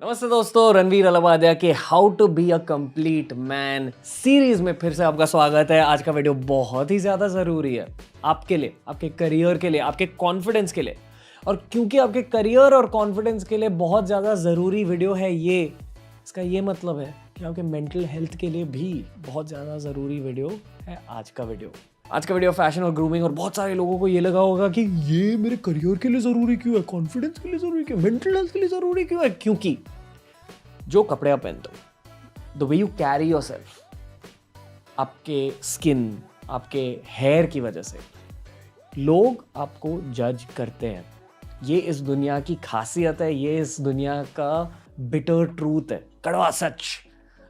नमस्ते दोस्तों, रणवीर अलवादिया के how to be a complete man series में फिर से आपका स्वागत है। आज का वीडियो बहुत ही ज़्यादा ज़रूरी है आपके लिए, आपके करियर के लिए, आपके कॉन्फिडेंस के लिए। और क्योंकि आपके करियर और कॉन्फिडेंस के लिए बहुत ज़्यादा ज़रूरी वीडियो है ये, इसका ये मतलब है कि आपके मेंटल हेल्थ के लिए भी बहुत ज़्यादा ज़रूरी वीडियो है आज का वीडियो। आज का वीडियो फैशन और ग्रूमिंग, और बहुत सारे लोगों को ये लगा होगा कि ये मेरे करियर के लिए ज़रूरी क्यों है, कॉन्फिडेंस के लिए ज़रूरी क्यों, मेंटल हेल्थ के लिए ज़रूरी क्यों है। क्योंकि जो कपड़े आप पहनते हो, the way you carry your self, आपके स्किन, आपके हेयर की वजह से लोग आपको जज करते हैं। ये इस दुनिया की खासियत है, ये इस दुनिया का बिटर ट्रूथ है, कड़वा सच।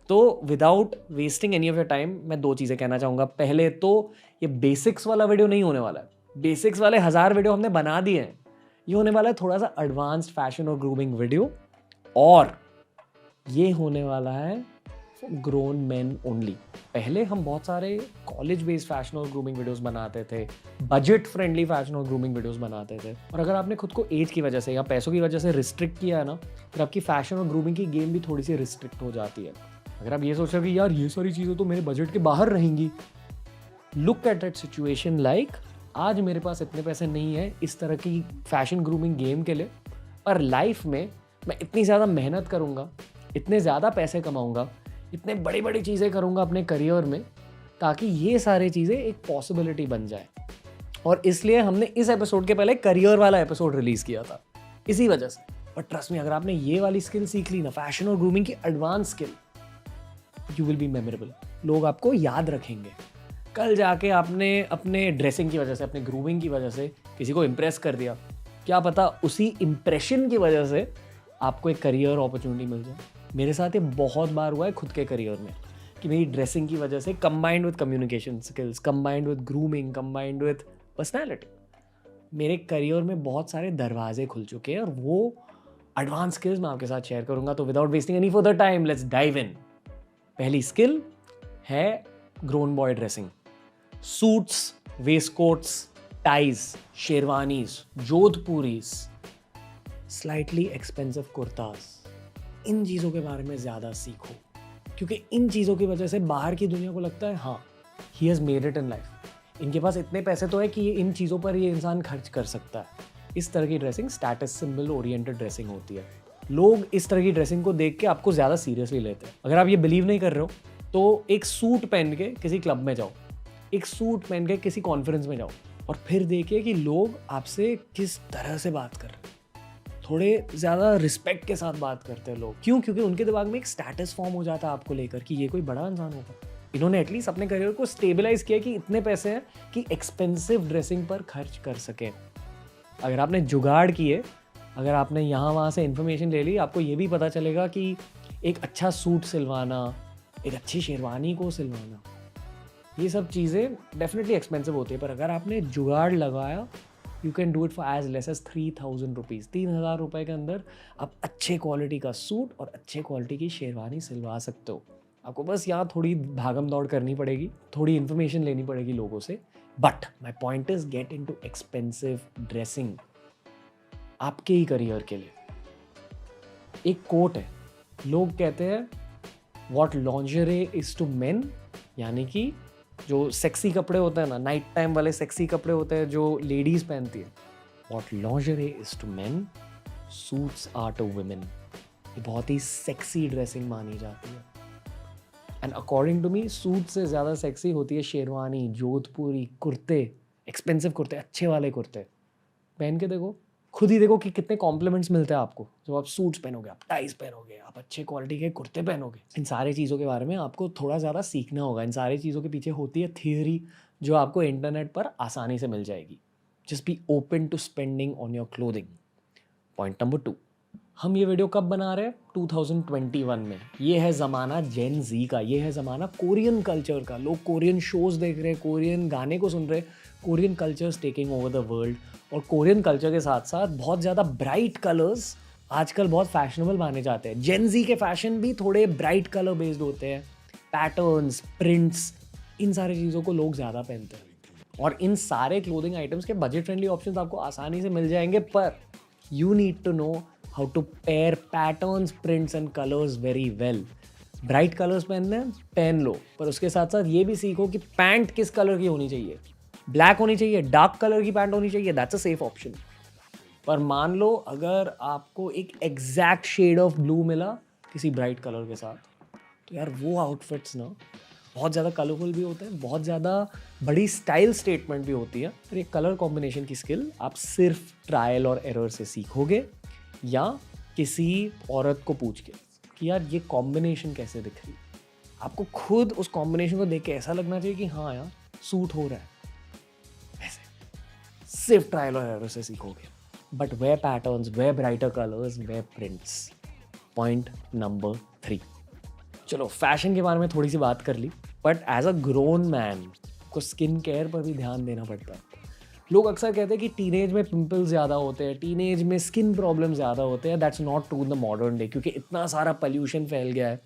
तो without wasting any of your time मैं दो चीज़ें कहना चाहूँगा। पहले तो ये बेसिक्स वाला वीडियो नहीं होने वाला है। बेसिक्स वाले 1000 वीडियो हमने बना दिए हैं। ये होने वाला है थोड़ा सा एडवांस्ड फैशन और ग्रूमिंग वीडियो, और ये होने वाला है ग्रोन मैन ओनली। पहले हम बहुत सारे कॉलेज बेस्ड फैशन और ग्रूमिंग वीडियोस बनाते थे, बजट फ्रेंडली फैशन और ग्रूमिंग वीडियोस बनाते थे। और अगर आपने खुद को एज की वजह से या पैसों की वजह से रिस्ट्रिक्ट किया है ना, फिर आपकी फैशन और ग्रूमिंग की गेम भी थोड़ी सी रिस्ट्रिक्ट हो जाती है। अगर आप ये सोच रहे हो कि यार ये सारी चीज़ें तो मेरे बजट के बाहर रहेंगी, look at that situation like आज मेरे पास इतने पैसे नहीं है इस तरह की फैशन ग्रूमिंग गेम के लिए, पर लाइफ में मैं इतनी ज़्यादा मेहनत करूँगा, इतने ज़्यादा पैसे कमाऊँगा, इतने बड़ी बड़ी चीज़ें करूँगा अपने करियर में, ताकि ये सारी चीज़ें एक पॉसिबिलिटी बन जाए। और इसलिए हमने इस एपिसोड के पहले करियर वाला एपिसोड रिलीज़ किया था, इसी वजह से। बट ट्रस्ट मी, अगर आपने ये वाली स्किल सीख ली ना, फैशन और ग्रूमिंग की advance skill, you will be memorable. लोग आपको याद रखेंगे। कल जाके आपने अपने ड्रेसिंग की वजह से, अपने ग्रूमिंग की वजह से किसी को इम्प्रेस कर दिया, क्या पता उसी इम्प्रेशन की वजह से आपको एक करियर अपॉर्चुनिटी मिल जाए। मेरे साथ ये बहुत बार हुआ है खुद के करियर में कि मेरी ड्रेसिंग की वजह से, combined with communication skills, combined with grooming, combined with personality, मेरे करियर में बहुत सारे दरवाजे खुल चुके हैं। और वो एडवांस स्किल्स मैं आपके साथ शेयर करूंगा। तो without wasting any further time, let's dive in. पहली स्किल है grown boy dressing. Suits, waistcoats, ties, sherwanis, jodhpuris, slightly expensive kurtas, इन चीज़ों के बारे में ज़्यादा सीखो, क्योंकि इन चीज़ों की वजह से बाहर की दुनिया को लगता है हाँ, he has made it in life, इनके पास इतने पैसे तो है कि ये इन चीज़ों पर ये इंसान खर्च कर सकता है। इस तरह की dressing status symbol oriented dressing होती है। लोग इस तरह की ड्रेसिंग को देख के आपको ज़्यादा सीरियसली लेते हैं। अगर आप ये बिलीव नहीं कर रहे हो तो एक सूट पहन के किसी क्लब में जाओ, एक सूट पहन के किसी कॉन्फ्रेंस में जाओ, और फिर देखिए कि लोग आपसे किस तरह से बात कर रहे हैं। थोड़े ज़्यादा रिस्पेक्ट के साथ बात करते हैं लोग। क्यों? क्योंकि उनके दिमाग में एक स्टेटस फॉर्म हो जाता है आपको लेकर कि ये कोई बड़ा इंसान होगा। इन्होंने एटलीस्ट अपने करियर को स्टेबलाइज किया कि इतने पैसे हैं कि एक्सपेंसिव ड्रेसिंग पर खर्च कर सकें। अगर आपने जुगाड़ किए, अगर आपने यहाँ वहाँ से इन्फॉर्मेशन ले ली, आपको ये भी पता चलेगा कि एक अच्छा सूट सिलवाना, एक अच्छी शेरवानी को सिलवाना, ये सब चीज़ें डेफिनेटली एक्सपेंसिव होती है। पर अगर आपने जुगाड़ लगाया, you can do it for as less as 3000 rupees. 3000 रुपये के अंदर आप अच्छे क्वालिटी का सूट और अच्छे क्वालिटी की शेरवानी सिलवा सकते हो। आपको बस यहाँ थोड़ी भागम दौड़ करनी पड़ेगी, थोड़ी इन्फॉर्मेशन लेनी पड़ेगी लोगों से। But my point is get in too expensive dressing आपके ही करियर के लिए। एक कोट है, लोग कहते हैं what lingerie is to men, यानी कि जो सेक्सी कपड़े होते हैं ना, नाइट टाइम वाले सेक्सी कपड़े होते हैं जो लेडीज पहनती है, what lingerie is to men, suits are to women. ये बहुत ही सेक्सी ड्रेसिंग मानी जाती है। And according to me, suit से ज़्यादा सेक्सी होती है शेरवानी, जोधपुरी, कुर्ते, एक्सपेंसिव कुर्ते, अच्छे वाले कुर्ते। पहन के देखो, खुद ही देखो कि कितने कॉम्प्लीमेंट्स मिलते हैं आपको जब आप सूट्स पहनोगे, आप टाइज पहनोगे, आप अच्छे क्वालिटी के कुर्ते पहनोगे। इन सारी चीज़ों के बारे में आपको थोड़ा ज़्यादा सीखना होगा। इन सारी चीज़ों के पीछे होती है थियोरी जो आपको इंटरनेट पर आसानी से मिल जाएगी। Just be open to spending on your clothing. Point number 2, हम ये वीडियो कब बना रहे हैं? 2021 में। ये है ज़माना जेन जी का, ये है ज़माना कोरियन कल्चर का। लोग कोरियन शोज़ देख रहे हैं, कोरियन गाने को सुन रहे हैं, Korean culture taking over the world. और कोरियन कल्चर के साथ साथ बहुत ज़्यादा ब्राइट कलर्स आजकल बहुत फैशनेबल माने जाते हैं। जेन जी के फैशन भी थोड़े ब्राइट कलर बेस्ड होते हैं, पैटर्न्स, प्रिंट्स, इन सारी चीज़ों को लोग ज़्यादा पहनते हैं। और इन सारे क्लोथिंग आइटम्स के बजट फ्रेंडली ऑप्शंस आपको आसानी से मिल जाएंगे, पर you need to know how to pair patterns, prints and colours very well. Bright colours पहनने हैं, पहन लो, पर उसके साथ साथ ये भी सीखो कि पैंट किस कलर की होनी चाहिए। ब्लैक होनी चाहिए, डार्क कलर की पैंट होनी चाहिए, दैट्स अ सेफ ऑप्शन। पर मान लो अगर आपको एक एग्जैक्ट शेड ऑफ ब्लू मिला किसी ब्राइट कलर के साथ, तो यार वो आउटफिट्स ना बहुत ज़्यादा कलरफुल भी होते हैं, बहुत ज़्यादा बड़ी स्टाइल स्टेटमेंट भी होती है। और ये कलर कॉम्बिनेशन की स्किल आप सिर्फ ट्रायल और एरर से सीखोगे, या किसी औरत को पूछ के कि यार ये कॉम्बिनेशन कैसे दिख रही है। आपको खुद उस कॉम्बिनेशन को देख के ऐसा लगना चाहिए कि हाँ यार सूट हो रहा है। ऐसे सिर्फ ट्रायल और एरर से सीखोगे। But way patterns, way brighter colours, way prints. Point number 3। चलो फैशन के बारे में थोड़ी सी बात कर ली, but as a grown man को स्किन केयर पर भी ध्यान देना पड़ता है। लोग अक्सर कहते हैं कि टीनेज में पिंपल्स ज़्यादा होते हैं, टीनेज में स्किन प्रॉब्लम ज़्यादा होते हैं। That's not true in the modern day, क्योंकि इतना सारा पोल्यूशन फैल गया है,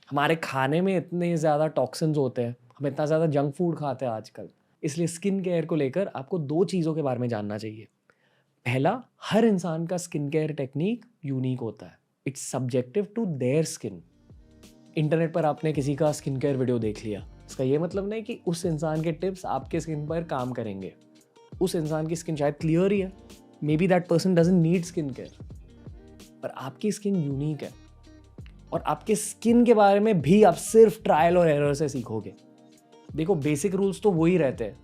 हमारे खाने में इतने ज़्यादा टॉक्सिन्स होते हैं, हम इतना ज़्यादा जंक फूड खाते हैं आजकल। इसलिए स्किन केयर को लेकर आपको 2 चीज़ों के बारे में जानना चाहिए। पहला, हर इंसान का स्किन केयर टेक्निक यूनिक होता है। It's subjective to their skin. Internet पर आपने किसी का स्किन केयर वीडियो देख लिया, इसका ये मतलब नहीं कि उस इंसान के टिप्स आपके स्किन पर काम करेंगे। उस इंसान की स्किन शायद क्लियर ही है, may be that person doesn't need skin care, पर आपकी स्किन यूनिक है। और आपके स्किन के बारे में भी आप सिर्फ ट्रायल और एरर से सीखोगे। देखो बेसिक रूल्स तो वही रहते हैं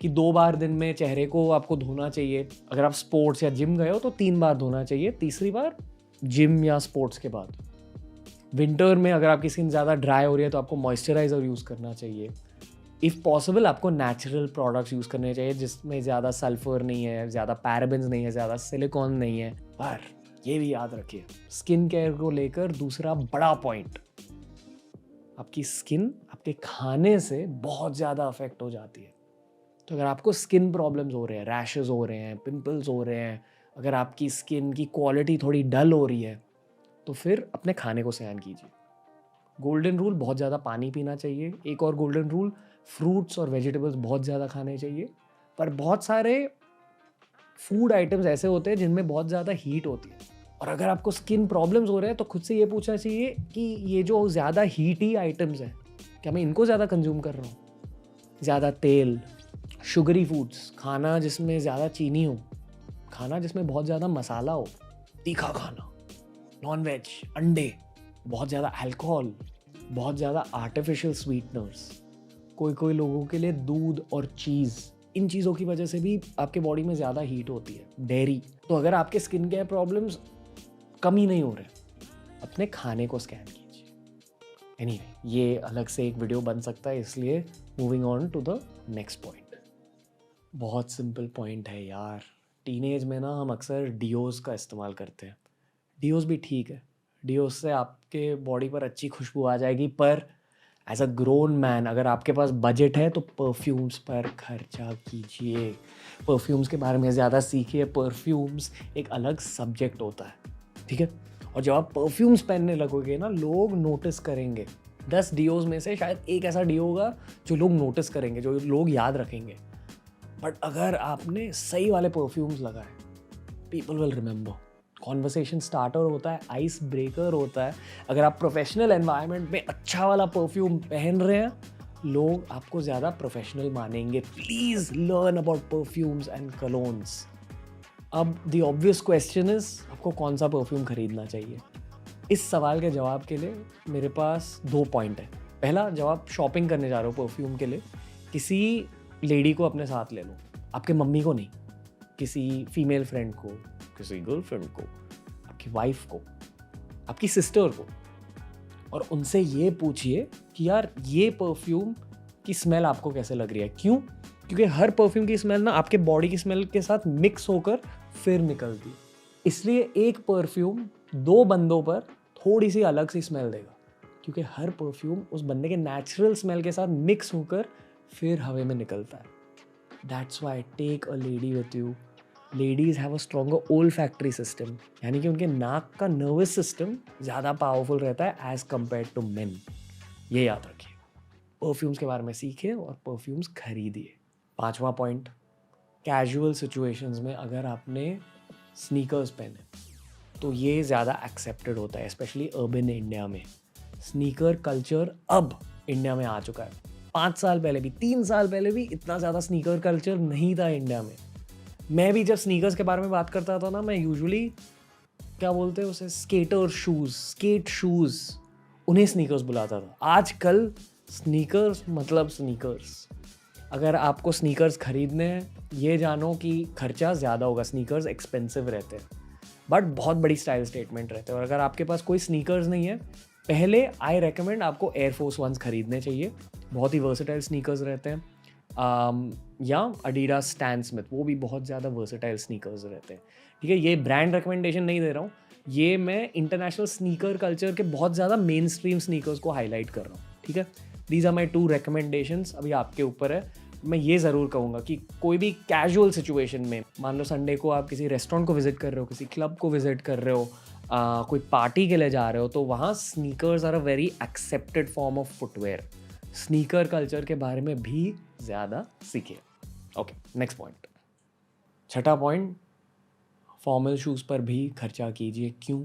कि 2 बार दिन में चेहरे को आपको धोना चाहिए। अगर आप स्पोर्ट्स या जिम गए हो तो 3 बार धोना चाहिए, तीसरी बार जिम या स्पोर्ट्स के बाद। विंटर में अगर आपकी स्किन ज़्यादा ड्राई हो रही है तो आपको मॉइस्चराइज़र यूज़ करना चाहिए। इफ़ पॉसिबल आपको नेचुरल प्रोडक्ट्स यूज़ करने चाहिए जिसमें ज़्यादा सल्फर नहीं है, ज़्यादा पैराबेन्स नहीं है, ज़्यादा सिलिकॉन नहीं है। पर ये भी याद रखिए, स्किन केयर को लेकर दूसरा बड़ा पॉइंट, आपकी स्किन आपके खाने से बहुत ज़्यादा अफेक्ट हो जाती है। तो अगर आपको स्किन प्रॉब्लम्स हो रहे हैं, रैशेस हो रहे हैं, पिंपल्स हो रहे हैं, अगर आपकी स्किन की क्वालिटी थोड़ी डल हो रही है, तो फिर अपने खाने को सयान कीजिए। गोल्डन रूल, बहुत ज़्यादा पानी पीना चाहिए। एक और गोल्डन रूल, फ्रूट्स और वेजिटेबल्स बहुत ज़्यादा खाने चाहिए। पर बहुत सारे फूड आइटम्स ऐसे होते हैं जिनमें बहुत ज़्यादा हीट होती है, और अगर आपको स्किन प्रॉब्लम्स हो रहे हैं तो खुद से ये पूछना चाहिए कि ये जो ज़्यादा हीटी आइटम्स हैं, क्या मैं इनको ज़्यादा कंज्यूम कर रहा हूँ। ज़्यादा तेल, शुगरी फूड्स, खाना जिसमें ज़्यादा चीनी हो, खाना जिसमें बहुत ज़्यादा मसाला हो, तीखा खाना, नॉन वेज, अंडे, बहुत ज़्यादा अल्कोहल, बहुत ज़्यादा आर्टिफिशियल स्वीटनर्स, कोई लोगों के लिए दूध और चीज़, इन चीज़ों की वजह से भी आपके बॉडी में ज़्यादा हीट होती है। डेयरी। तो अगर आपके स्किन केयर प्रॉब्लम्स कम ही नहीं हो रहे, अपने खाने को स्कैन कीजिए। एनीवे, ये अलग से एक वीडियो बन सकता है, इसलिए moving on to the next point. बहुत सिंपल पॉइंट है यार। टीनेज में ना हम अक्सर डियोस का इस्तेमाल करते हैं। डियोस भी ठीक है, डियोस से आपके बॉडी पर अच्छी खुशबू आ जाएगी, पर एज अ ग्रोन मैन अगर आपके पास बजट है तो परफ्यूम्स पर खर्चा कीजिए। परफ्यूम्स के बारे में ज़्यादा सीखिए। परफ्यूम्स एक अलग सब्जेक्ट होता है, ठीक है। और जब आप परफ्यूम्स पहनने लगोगे ना, लोग नोटिस करेंगे। 10 डियोस में से शायद एक ऐसा डियो होगा जो लोग नोटिस करेंगे, जो लोग याद रखेंगे। बट अगर आपने सही वाले परफ्यूम्स लगाए, people will remember. Conversation starter होता है, आइस ब्रेकर होता है। अगर आप प्रोफेशनल एनवायरनमेंट में अच्छा वाला परफ्यूम पहन रहे हैं, लोग आपको ज़्यादा प्रोफेशनल मानेंगे। Please learn about perfumes and colognes. अब द ऑब्वियस क्वेश्चन इज, आपको कौन सा परफ्यूम खरीदना चाहिए? इस सवाल के जवाब के लिए मेरे पास 2 पॉइंट है। पहला, जब आप शॉपिंग करने जा रहे हो परफ्यूम के लिए, किसी लेडी को अपने साथ ले लो, आपके मम्मी को नहीं, किसी फीमेल फ्रेंड को, किसी गर्लफ्रेंड को, आपकी वाइफ को, आपकी सिस्टर को, और उनसे ये पूछिए कि यार ये परफ्यूम की स्मेल आपको कैसे लग रही है। क्यों? क्योंकि हर परफ्यूम की स्मेल ना आपके बॉडी की स्मेल के साथ मिक्स होकर फिर निकलती है। इसलिए एक परफ्यूम 2 बंदों पर थोड़ी सी अलग सी स्मेल देगा, क्योंकि हर परफ्यूम उस बंदे के नेचुरल स्मेल के साथ मिक्स होकर फिर हवा में निकलता है। That's why take a lady with you. Ladies have a stronger olfactory system, यानी कि उनके नाक का नर्वस सिस्टम ज़्यादा पावरफुल रहता है एज कम्पेयर टू मेन। ये याद रखिए। परफ्यूम्स के बारे में सीखिए और परफ्यूम्स खरीदिए। 5वां पॉइंट, कैजुअल सिचुएशंस में अगर आपने स्नीकर्स पहने, तो ये ज़्यादा एक्सेप्टेड होता है, स्पेशली अर्बन इंडिया में। स्नीकर कल्चर अब इंडिया में आ चुका है। 5 साल पहले भी, 3 साल पहले भी इतना ज़्यादा स्नीकर कल्चर नहीं था इंडिया में। मैं भी जब स्नीकर्स के बारे में बात करता था ना, मैं यूजुअली क्या बोलते हैं उसे, स्केट शूज़, उन्हें स्नीकर्स बुलाता था। आजकल स्नीकर्स मतलब स्नीकर्स। अगर आपको स्नीकर्स खरीदने हैं, ये जानो कि खर्चा ज़्यादा होगा, स्नीकर्स एक्सपेंसिव रहते हैं, बट बहुत बड़ी स्टाइल स्टेटमेंट रहते हैं। और अगर आपके पास कोई स्नीकर्स नहीं है, पहले आई रेकमेंड आपको एयरफोर्स वंस खरीदने चाहिए। बहुत ही वर्सेटाइल स्नीकर्स रहते हैं। या अडीडास स्टैन स्मिथ, वो भी बहुत ज़्यादा वर्सेटाइल स्नीकर्स रहते हैं। ठीक है, ये ब्रांड रिकमेंडेशन नहीं दे रहा हूँ, ये मैं इंटरनेशनल स्नीकर कल्चर के बहुत ज़्यादा मेन स्ट्रीम स्नीकर्स को हाईलाइट कर रहा हूँ। ठीक है, दीज आर माई 2 रिकमेंडेशंस। अभी आपके ऊपर है। मैं ये ज़रूर कहूँगा कि कोई भी कैजुअल सिचुएशन में, मान लो संडे को आप किसी रेस्टोरेंट को विजिट कर रहे हो, किसी क्लब को विजिट कर रहे हो, कोई पार्टी के लिए जा रहे हो, तो वहाँ sneakers are a very accepted form of footwear. Sneaker culture के बारे में भी ज़्यादा सीखिए। ओके, नेक्स्ट पॉइंट, छठा पॉइंट, फॉर्मल शूज़ पर भी खर्चा कीजिए। क्यों?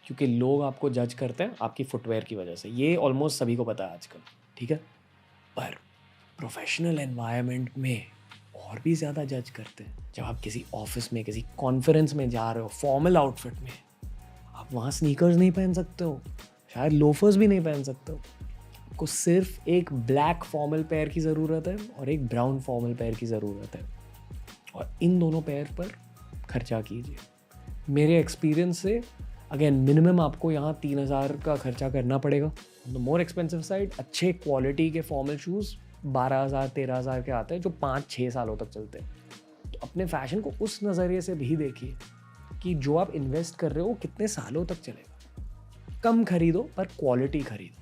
क्योंकि लोग आपको जज करते हैं आपकी फुटवेयर की वजह से। ये ऑलमोस्ट सभी को पता है आजकल। ठीक है, पर प्रोफेशनल एनवायरनमेंट में और भी ज़्यादा जज करते हैं। जब आप किसी ऑफिस में, किसी कॉन्फ्रेंस में जा रहे हो फॉर्मल आउटफिट में, आप वहाँ स्नीकर्स नहीं पहन सकते हो, शायद लोफर्स भी नहीं पहन सकते हो। आपको सिर्फ एक ब्लैक फॉर्मल पेयर की ज़रूरत है और एक ब्राउन फॉर्मल पेयर की ज़रूरत है, और इन दोनों पेयर पर खर्चा कीजिए। मेरे एक्सपीरियंस से अगेन मिनिमम आपको यहाँ 3,000 का खर्चा करना पड़ेगा। द मोर एक्सपेंसिव साइड, अच्छे क्वालिटी के फॉर्मल शूज़ 12,000 13,000 के आते हैं जो 5-6 सालों तक चलते हैं। तो अपने फैशन को उस नज़रिए से भी देखिए कि जो आप इन्वेस्ट कर रहे हो कितने सालों तक चलेगा। कम खरीदो पर क्वालिटी खरीदो,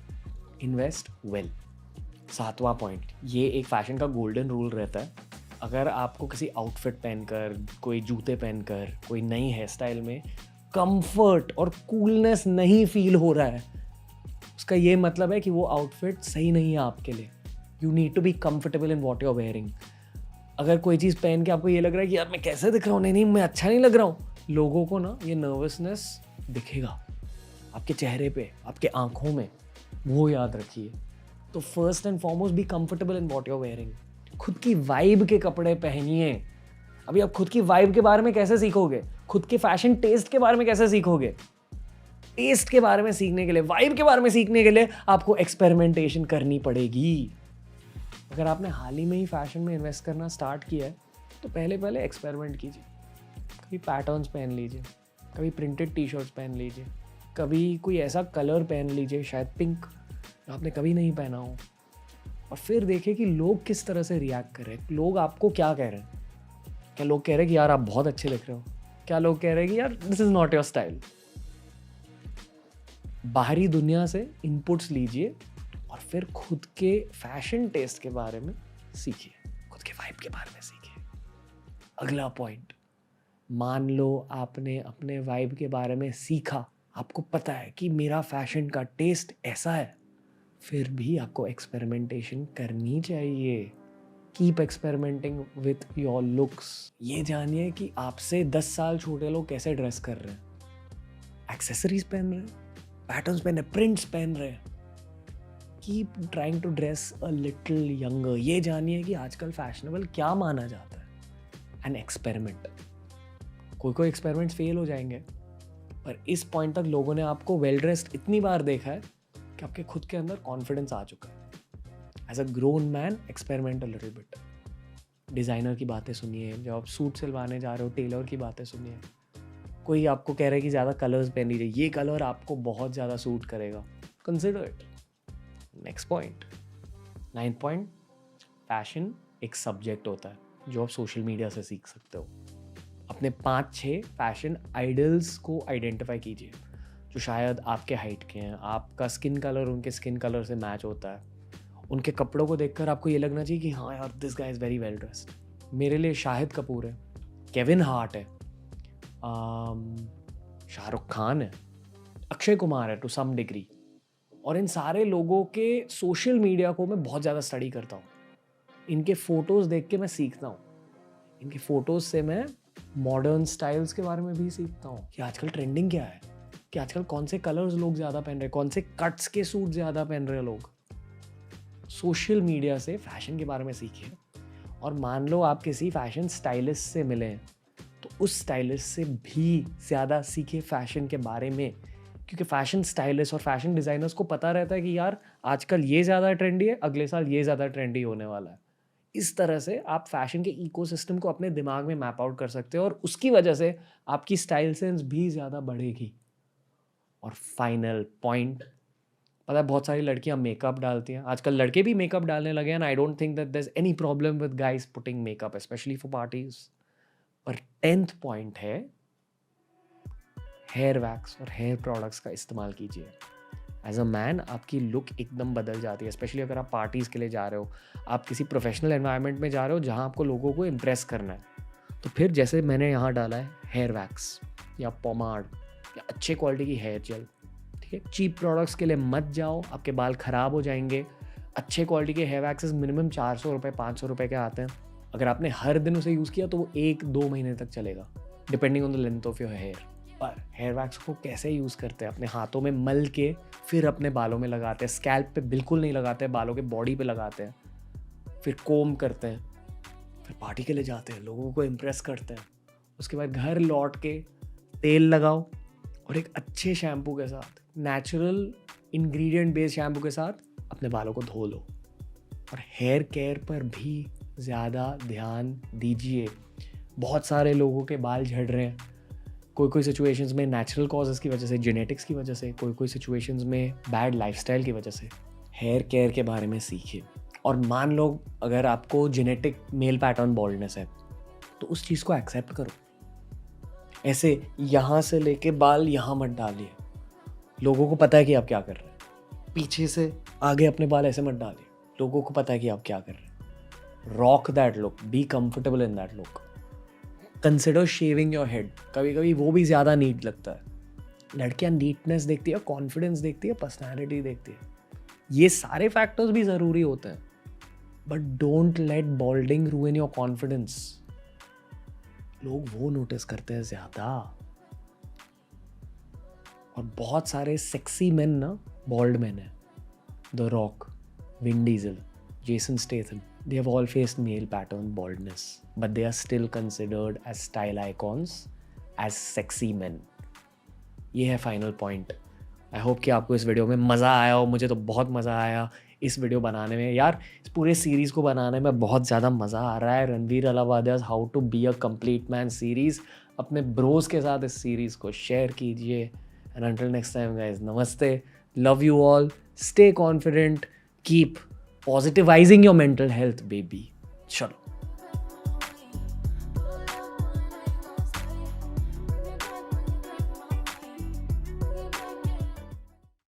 इन्वेस्ट वेल। 7वां पॉइंट, ये एक फैशन का गोल्डन रूल रहता है। अगर आपको किसी आउटफिट पहनकर, कोई जूते पहनकर, कोई नई हेयर स्टाइल में कंफर्ट और कूलनेस नहीं फील हो रहा है, उसका ये मतलब है कि वो आउटफिट सही नहीं है आपके लिए। You need to be comfortable in what you are wearing. अगर कोई चीज़ पहन के आपको ये लग रहा है कि यार मैं कैसे दिख रहा हूँ, नहीं मैं अच्छा नहीं लग रहा हूँ, लोगों को ना ये नर्वसनेस दिखेगा आपके चेहरे पे, आपके आंखों में, वो याद रखिए। तो first and foremost be comfortable in what you are wearing. खुद की वाइब के कपड़े पहनिए। अभी आप खुद की वाइब के बारे में कैसे सीखोगे? खुद के फैशन टेस्ट के बारे में कैसे सीखोगे? टेस्ट के बारे में सीखने के लिए, वाइब के बारे में सीखने के लिए आपको एक्सपेरिमेंटेशन करनी पड़ेगी। अगर आपने हाल ही में ही फैशन में इन्वेस्ट करना स्टार्ट किया है, तो पहले एक्सपेरिमेंट कीजिए। कभी पैटर्न्स पहन लीजिए, कभी प्रिंटेड टी शर्ट्स पहन लीजिए, कभी कोई ऐसा कलर पहन लीजिए, शायद पिंक, आपने कभी नहीं पहना हो, और फिर देखिए कि लोग किस तरह से रिएक्ट कर रहे हैं। लोग आपको क्या कह रहे हैं? क्या लोग कह रहे हैं कि यार आप बहुत अच्छे दिख रहे हो? क्या लोग कह रहे हैं कि यार this is not your style? बाहरी दुनिया से इनपुट्स लीजिए और फिर खुद के फैशन टेस्ट के बारे में सीखिए, खुद के वाइब के बारे में सीखिए। अगला पॉइंट, मान लो आपने अपने वाइब के बारे में सीखा, आपको पता है कि मेरा फैशन का टेस्ट ऐसा है, फिर भी आपको एक्सपेरिमेंटेशन करनी चाहिए। Keep experimenting with your looks. ये जानिए कि आपसे 10 साल छोटे लोग कैसे ड्रेस कर रहे हैं, एक्सेसरीज पहन रहे हैं, पैटर्न्स पहन रहे हैं, प्रिंट्स पहन रहे हैं। Keep trying to dress a little younger. ये जानिए कि आजकल फैशनेबल क्या माना जाता है, एन एक्सपेरिमेंट। कोई एक्सपेरिमेंट्स फेल हो जाएंगे, पर इस पॉइंट तक लोगों ने आपको वेल ड्रेस्ड इतनी बार देखा है कि आपके खुद के अंदर कॉन्फिडेंस आ चुका है। As a grown man, experiment a little bit. Designer की बातें सुनिए, जब आप सूट सिलवाने जा रहे हो टेलर की बातें सुनिए। कोई आपको कह रहा है कि ज़्यादा कलर्स पहन लीजिए, ये कलर आपको बहुत ज़्यादा सूट करेगा, consider it. Next point, 9th point, fashion एक सब्जेक्ट होता है जो आप सोशल मीडिया से सीख सकते हो। अपने 5-6 फैशन आइडल्स को आइडेंटिफाई कीजिए जो शायद आपके हाइट के हैं, आपका स्किन कलर उनके स्किन कलर से मैच होता है। उनके कपड़ों को देखकर आपको ये लगना चाहिए कि हाँ यार this guy is very well dressed. मेरे लिए शाहिद कपूर है, केविन हार्ट है, शाहरुख खान है, अक्षय कुमार है टू सम डिग्री। और इन सारे लोगों के सोशल मीडिया को मैं बहुत ज़्यादा स्टडी करता हूँ। इनके फ़ोटोज़ देख के मैं सीखता हूँ। इनके फ़ोटोज़ से मैं मॉडर्न स्टाइल्स के बारे में भी सीखता हूँ कि आजकल ट्रेंडिंग क्या है, कि आजकल कौन से कलर्स लोग ज़्यादा पहन रहे हैं, कौन से कट्स के सूट ज़्यादा पहन रहे हैं लोग। सोशल मीडिया से फैशन के बारे में सीखिए। और मान लो आप किसी फैशन स्टाइलिस्ट से मिले हैं तो उस स्टाइलिस्ट से भी ज़्यादा सीखे फैशन के बारे में, क्योंकि फैशन स्टाइलिस्ट और फैशन डिज़ाइनर्स को पता रहता है कि यार आजकल ये ज़्यादा ट्रेंडी है, अगले साल ये ज़्यादा ट्रेंडी होने वाला है। इस तरह से आप फैशन के इकोसिस्टम को अपने दिमाग में मैप आउट कर सकते हो और उसकी वजह से आपकी स्टाइल सेंस भी ज़्यादा बढ़ेगी। और फाइनल पॉइंट, पता है बहुत सारी लड़कियां मेकअप डालती हैं, आजकल लड़के भी मेकअप डालने लगे हैं। I don't think that there is any problem with guys putting makeup specially for parties. और 10th पॉइंट है हेयर वैक्स और हेयर प्रोडक्ट्स का इस्तेमाल कीजिए। एज अ मैन आपकी लुक एकदम बदल जाती है, स्पेशली अगर आप पार्टीज़ के लिए जा रहे हो, आप किसी प्रोफेशनल एनवायरनमेंट में जा रहे हो जहाँ आपको लोगों को इम्प्रेस करना है। तो फिर जैसे मैंने यहाँ डाला है हेयर वैक्स या पोमाड या अच्छे क्वालिटी की हेयर जेल, ठीक है, चीप प्रोडक्ट्स के लिए मत जाओ, आपके बाल ख़राब हो जाएंगे। अच्छे क्वालिटी के हेयर वैक्सेस मिनिमम 400 रुपये 500 रुपये के आते हैं। अगर आपने हर दिन उसे यूज़ किया तो वो 1-2 महीने तक चलेगा, depending on the length of your hair. और हेयर वैक्स को कैसे यूज़ करते हैं, अपने हाथों में मल के फिर अपने बालों में लगाते हैं। स्कैल्प पे बिल्कुल नहीं लगाते हैं, बालों के बॉडी पे लगाते हैं, फिर कोम करते हैं, फिर पार्टी के लिए जाते हैं, लोगों को इम्प्रेस करते हैं। उसके बाद घर लौट के तेल लगाओ और एक अच्छे शैम्पू के साथ, नेचुरल इंग्रेडिएंट बेस्ड शैम्पू के साथ अपने बालों को धो लो। और हेयर केयर पर भी ज़्यादा ध्यान दीजिए। बहुत सारे लोगों के बाल झड़ रहे हैं, कोई सिचुएशंस में नेचुरल कॉजेज़ की वजह से, जेनेटिक्स की वजह से, कोई सिचुएशंस में बैड लाइफस्टाइल की वजह से। हेयर केयर के बारे में सीखिए। और मान लो अगर आपको जेनेटिक मेल पैटर्न बॉल्डनेस है तो उस चीज़ को एक्सेप्ट करो। ऐसे यहाँ से लेके बाल यहाँ मत डालिए, लोगों को पता है कि आप क्या कर रहे हैं। पीछे से आगे अपने बाल ऐसे मत डालिए, लोगों को पता है कि आप क्या कर रहे हैं। Rock that look, B comfortable in that look. Consider shaving your head, कभी कभी वो भी ज़्यादा नीट लगता है। लड़कियाँ नीटनेस देखती है, कॉन्फिडेंस देखती है, पर्सनैलिटी देखती है। ये सारे फैक्टर्स भी ज़रूरी होते हैं, but don't let बॉल्डिंग रूइन your confidence. लोग वो नोटिस करते हैं ज़्यादा। और बहुत सारे सेक्सी मैन ना बॉल्ड मैन है। The rock, Vin Diesel, Jason Statham, they have all faced male pattern baldness, but they are still considered as style icons, as sexy men. ये है फाइनल पॉइंट। आई होप कि आपको इस video में मज़ा आया हो। मुझे तो बहुत मज़ा आया इस वीडियो बनाने में यार। इस पूरे सीरीज़ को बनाने में बहुत ज़्यादा मज़ा आ रहा है। Ranveer Allahbadia's how to be a complete man series, अपने ब्रोज के साथ इस सीरीज़ को शेयर कीजिए। And until next time guys, नमस्ते, love you all, stay confident, keep positivizing your mental health, baby. Chalo.